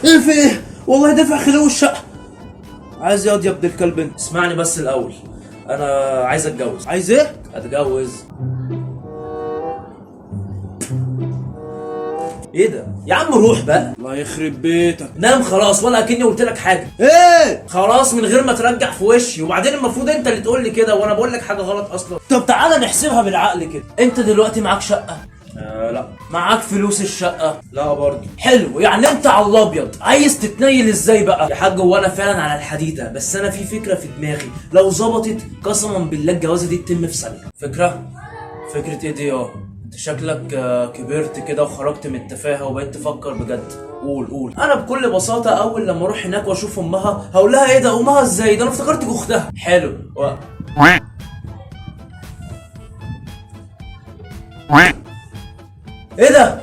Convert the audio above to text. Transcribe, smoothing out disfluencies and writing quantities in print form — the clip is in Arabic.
ايه في ايه؟ والله دافع خلو الشقه. عايز ياض يا ابن الكلب انت؟ اسمعني بس الاول، انا عايز اتجوز. عايز ايه؟ اتجوز. ايه ده يا عم؟ روح بقى. الله يخرب بيتك. نام خلاص، ولا اكني قلت لك حاجه. ايه؟ خلاص من غير ما ترجع في وشي، وبعدين المفروض انت اللي تقول لي كده وانا بقول لك حاجه غلط اصلا. طب تعالى نحسبها بالعقل كده. انت دلوقتي معاك شقه؟ لا. معاك فلوس الشقه؟ لا برضه. حلو، يعني انت على الابيض عايز تتنيل ازاي بقى؟ يا حاج هو انا فعلا على الحديده، بس انا في فكره في دماغي لو ظبطت قسما بالله الجوازه دي تتم في ثانيه. فكره ايه دي؟ انت شكلك كبرت كده وخرجت من التفاهه وبقيت تفكر بجد. قول. انا بكل بساطه اول لما اروح هناك واشوف امها هقول لها ايه ده؟ امها ازاي ده؟ انا افتكرتك اختها. حلو. ايه ده؟